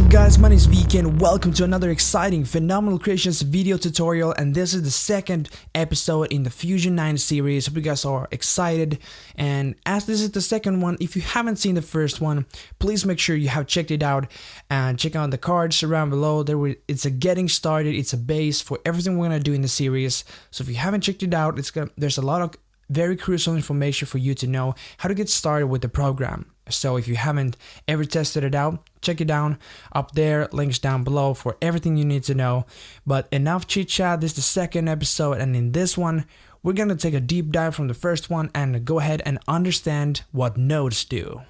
up guys, my name is VK and welcome to another exciting Phenomenal Creations video tutorial, and this is the second episode in the Fusion 9 series. Hope you guys are excited, and as this is the second one, if you haven't seen the first one, please make sure you have checked it out and check out the cards around below. It's a getting started, it's a base for everything we're gonna do in the series. So if you haven't checked it out, there's a lot of very crucial information for you to know how to get started with the program. So if you haven't ever tested it out, check it down up there, links down below for everything you need to know. But enough chit chat, this is the second episode, and in this one we're gonna take a deep dive from the first one and go ahead and understand what nodes do.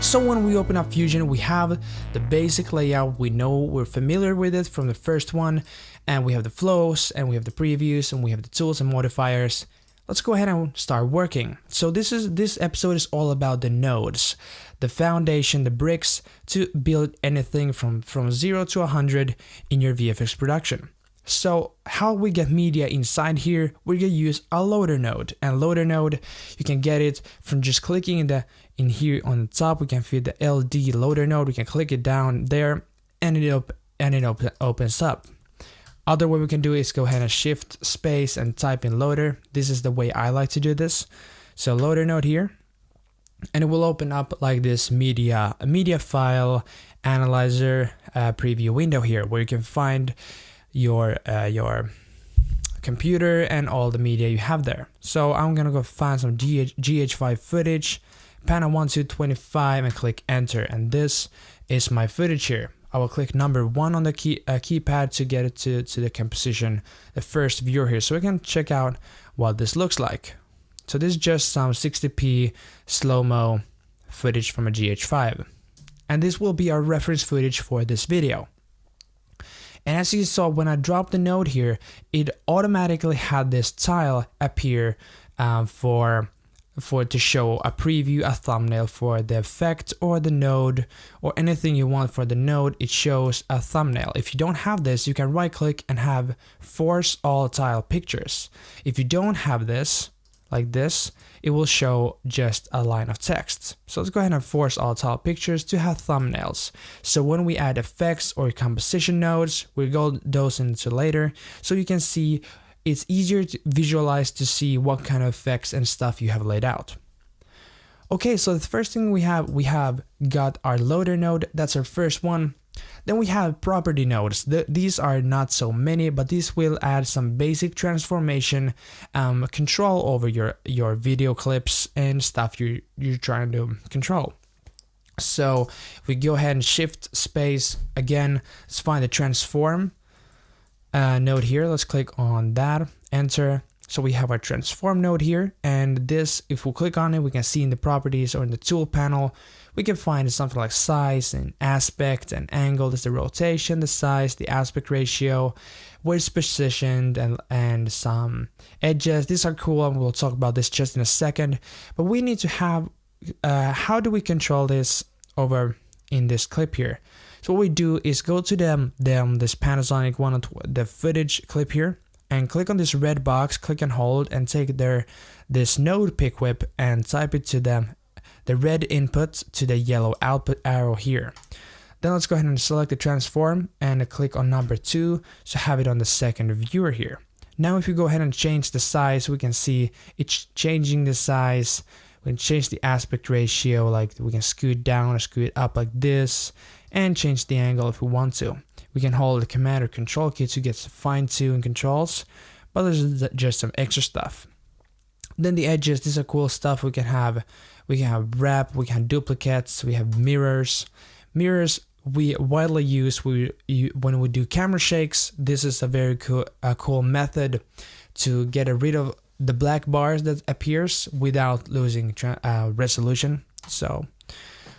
So when we open up Fusion, we have the basic layout. We're familiar with it from the first one, and we have the flows, and we have the previews, and we have the tools and modifiers. Let's go ahead and start working. So this episode is all about the nodes, the foundation, the bricks to build anything from 0 to 100 in your VFX production. So how we get media inside here, we're gonna use a loader node, and loader node, you can get it from just clicking in here on the top. We can feed the LD loader node, we can click it down there and it opens up. Other way we can do is go ahead and shift space and type in loader. This is the way I like to do this. So loader node here, and it will open up like this media file analyzer preview window here, where you can find your computer and all the media you have there. So I'm gonna go find some GH5 footage, panel 1 to 25, and click enter, and this is my footage here. I will click number 1 on the keypad to get it to the composition, the first view here, so we can check out what this looks like. So this is just some 60p slow-mo footage from a GH5, and this will be our reference footage for this video. And as you saw, when I dropped the node here, it automatically had this tile appear to show a preview, a thumbnail for the effect or the node or anything you want for the node. It shows a thumbnail. If you don't have this, you can right click and have force all tile pictures. If you don't have this, like this, it will show just a line of text. So let's go ahead and force all tile pictures to have thumbnails. So when we add effects or composition nodes, we'll go those into later, so you can see it's easier to visualize to see what kind of effects and stuff you have laid out. Okay, so the first thing we have got our loader node. That's our first one. Then we have property nodes. These are not so many, but these will add some basic transformation control over your video clips and stuff you're trying to control. So if we go ahead and shift space again, let's find the transform node here. Let's click on that, enter. So we have our transform node here, and this, if we click on it, we can see in the properties or in the tool panel, we can find something like size and aspect and angle. There's the rotation, the size, the aspect ratio, where it's positioned, and some edges. These are cool, and we'll talk about this just in a second. But we need to have, how do we control this over in this clip here? So what we do is go to this Panasonic one, the footage clip here, and click on this red box, click and hold, and take this node pick whip and type it to the red input to the yellow output arrow here. Then let's go ahead and select the transform and click on number 2 to have it on the second viewer here. Now if you go ahead and change the size, we can see it's changing the size. We can change the aspect ratio, like we can scoot down or scoot up like this, and change the angle if we want to. We can hold the command or control key to get fine-tune controls, but there's just some extra stuff. Then the edges, these are cool stuff. We can have wrap, we can have duplicates, we have mirrors. Mirrors we widely use when we do camera shakes. This is a very cool method to get rid of the black bars that appears without losing resolution. So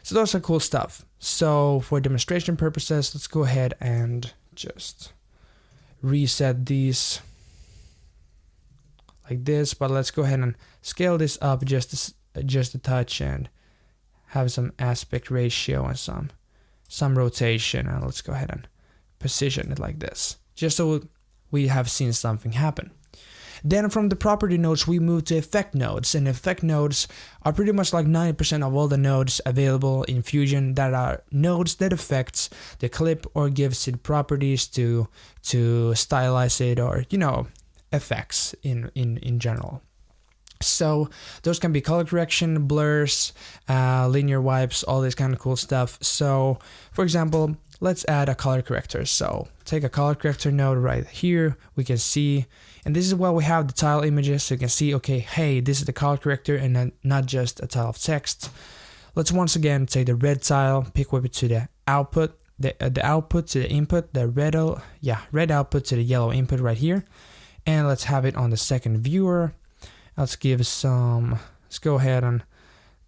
those are cool stuff. So for demonstration purposes, let's go ahead and just reset these like this, but let's go ahead and scale this up just a touch and have some aspect ratio and some rotation, and let's go ahead and position it like this, just so we have seen something happen. Then from the property nodes, we move to effect nodes, and effect nodes are pretty much like 90% of all the nodes available in Fusion that are nodes that affects the clip or gives it properties to stylize it, or effects in general. So those can be color correction, blurs, linear wipes, all this kind of cool stuff. So for example, let's add a color corrector. So take a color corrector node right here. We can see, and this is where we have the tile images. So you can see, okay, hey, this is the color corrector and not just a tile of text. Let's once again take the red tile, pick whip it to the output, the output to the input, the red output to the yellow input right here. And let's have it on the second viewer. Let's go ahead and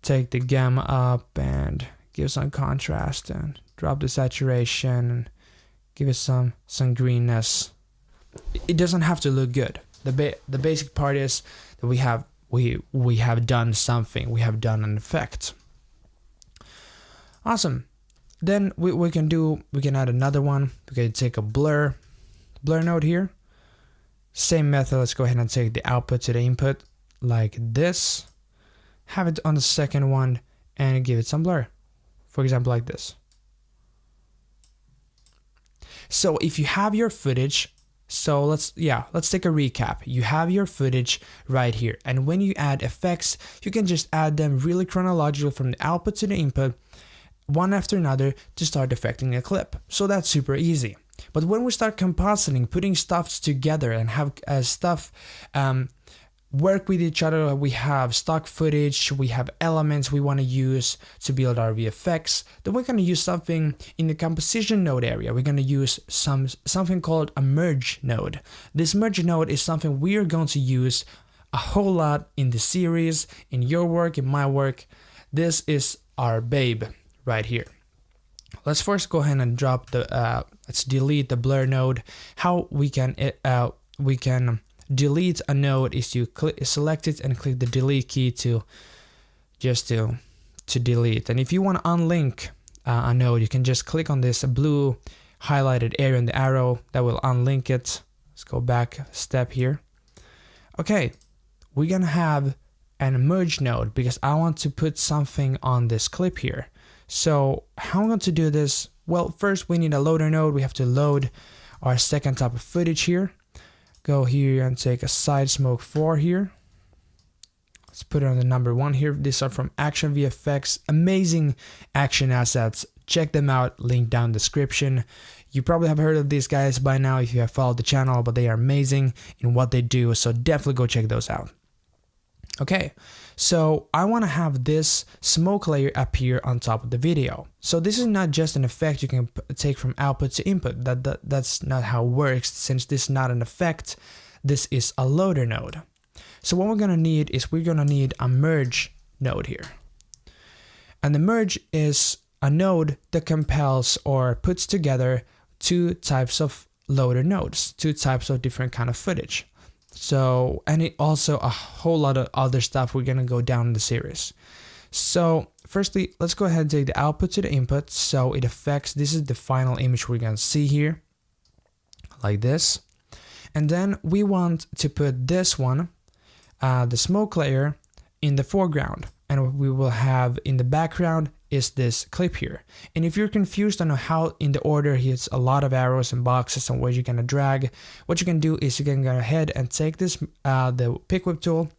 take the gamma up and give some contrast and drop the saturation and give it some greenness. It doesn't have to look good. The basic part is that we have done something. We have done an effect. Awesome. Then we can add another one. We can take a blur node here. Same method. Let's go ahead and take the output to the input like this. Have it on the second one and give it some blur. For example, like this. So if you have your footage, so let's take a recap. You have your footage right here, and when you add effects, you can just add them really chronologically from the output to the input, one after another, to start affecting a clip. So that's super easy. But when we start compositing, putting stuff together and have stuff work with each other, we have stock footage, we have elements we want to use to build our VFX, then we're going to use something in the composition node area. We're going to use something called a merge node. This merge node is something we are going to use a whole lot in the series, in your work, in my work. This is our babe right here. Let's first go ahead and drop the let's delete the blur node. How we can delete a node is you select it and click the delete key to delete. And if you want to unlink a node, you can just click on this blue highlighted area in the arrow that will unlink it. Let's go back a step here. Okay, we're gonna have an merge node because I want to put something on this clip here. So how I'm going to do this? Well, first we need a loader node. We have to load our second type of footage here. Go here and take a side smoke 4 here. Let's put it on the number 1 here. These are from Action VFX. Amazing action assets. Check them out. Link down in the description. You probably have heard of these guys by now if you have followed the channel, but they are amazing in what they do. So definitely go check those out. Okay, so I want to have this smoke layer appear on top of the video. So this is not just an effect you can take from output to input. That's not how it works. Since this is not an effect, this is a loader node. So what we're going to need is a merge node here. And the merge is a node that compels or puts together two types of loader nodes, two types of different kind of footage. So, and it also a whole lot of other stuff we're gonna go down in the series. So firstly, let's go ahead and take the output to the input. So it affects, this is the final image we're gonna see here, like this. And then we want to put this one, the smoke layer, in the foreground. And what we will have in the background is this clip here. And if you're confused on how in the order it's a lot of arrows and boxes and where you're gonna drag, what you can do is you can go ahead and take this the pick whip tool,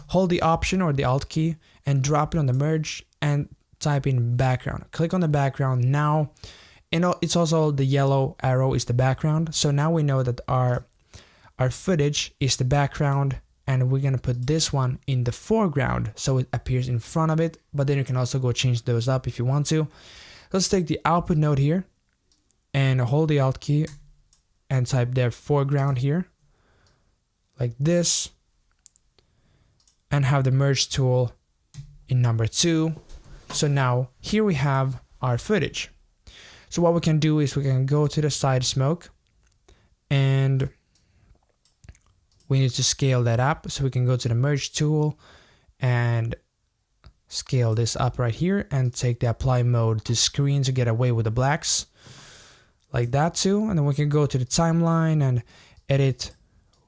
hold the option or the alt key and drop it on the merge and type in background. Click on the background now, and it's also the yellow arrow is the background. So now we know that our footage is the background, and we're gonna put this one in the foreground so it appears in front of it, but then you can also go change those up if you want to. Let's take the output node here and hold the alt key and type their foreground here like this, and have the merge tool in number 2. So now here we have our footage. So what we can do is we can go to the side smoke, and we need to scale that up. So we can go to the merge tool and scale this up right here and take the apply mode to screen to get away with the blacks like that too. And then we can go to the timeline and edit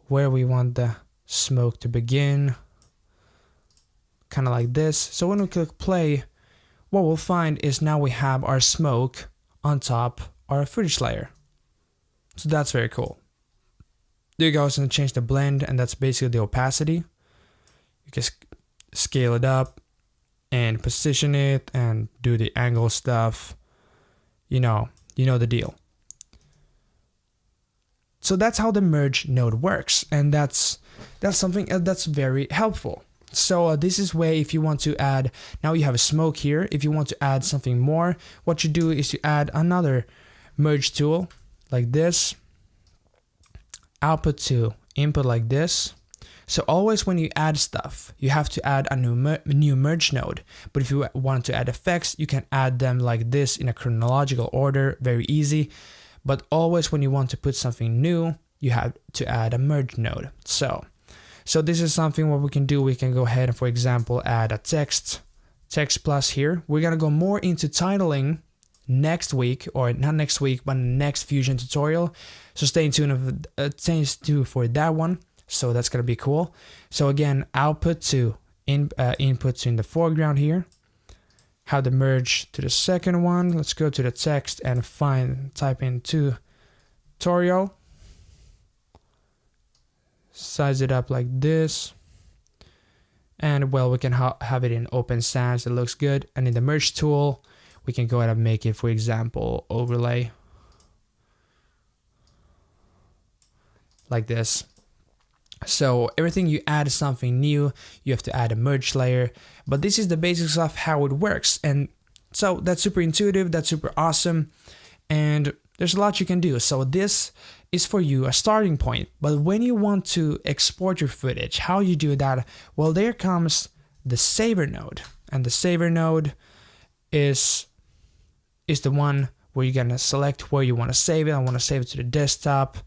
where we want the smoke to begin, kind of like this. So when we click play, what we'll find is now we have our smoke on top our footage layer. So that's very cool. There you go, it's going to change the blend, and that's basically the opacity. You can scale it up and position it and do the angle stuff. You know the deal. So that's how the merge node works, and that's something that's very helpful. So this is where if you want to add, now you have a smoke here. If you want to add something more, what you do is you add another merge tool like this, output to input like this. So always when you add stuff, you have to add a new merge node. But if you want to add effects, you can add them like this in a chronological order, very easy. But always when you want to put something new, you have to add a merge node. So this is something what we can do. We can go ahead and, for example, add a text plus here. We're gonna go more into titling next week, or not next week, but next Fusion tutorial. So stay tuned for that one. So that's gonna be cool. So again, output to inputs in the foreground here. How to merge to the second one. Let's go to the text and type in tutorial. Size it up like this, and well, we can have it in open sans. It looks good. And in the merge tool, we can go ahead and make it, for example, overlay like this. So everything you add something new, you have to add a merge layer. But this is the basics of how it works, and so that's super intuitive. That's super awesome, and there's a lot you can do. So this is for you a starting point. But when you want to export your footage, how you do that? Well, there comes the saver node, and the saver node is the one where you're gonna select where you want to save it. I want to save it to the desktop.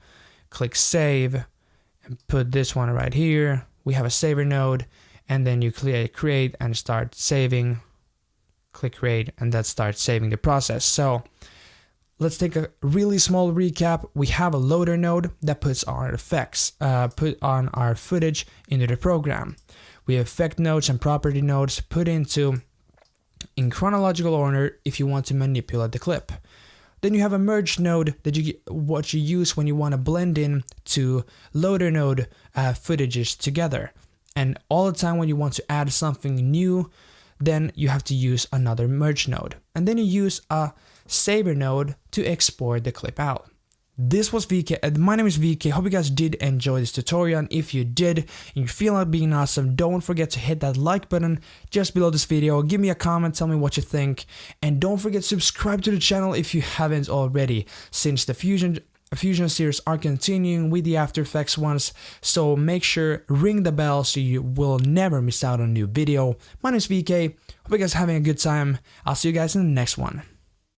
Click save and put this one right here. We have a saver node, and then you click create and start saving. Click create, and that starts saving the process. So let's take a really small recap. We have a loader node that puts our effects, put on our footage into the program. We have effect nodes and property nodes put into in chronological order if you want to manipulate the clip. Then you have a merge node that what you use when you want to blend in to loader node footages together. And all the time when you want to add something new, then you have to use another merge node. And then you use a saver node to export the clip out. This was VK. My name is VK. Hope you guys did enjoy this tutorial. And if you did and you feel like being awesome, don't forget to hit that like button just below this video. Give me a comment, tell me what you think, and don't forget to subscribe to the channel if you haven't already, since the Fusion series are continuing with the After Effects ones. So make sure ring the bell so you will never miss out on a new video. My name is VK. Hope you guys are having a good time. I'll see you guys in the next one.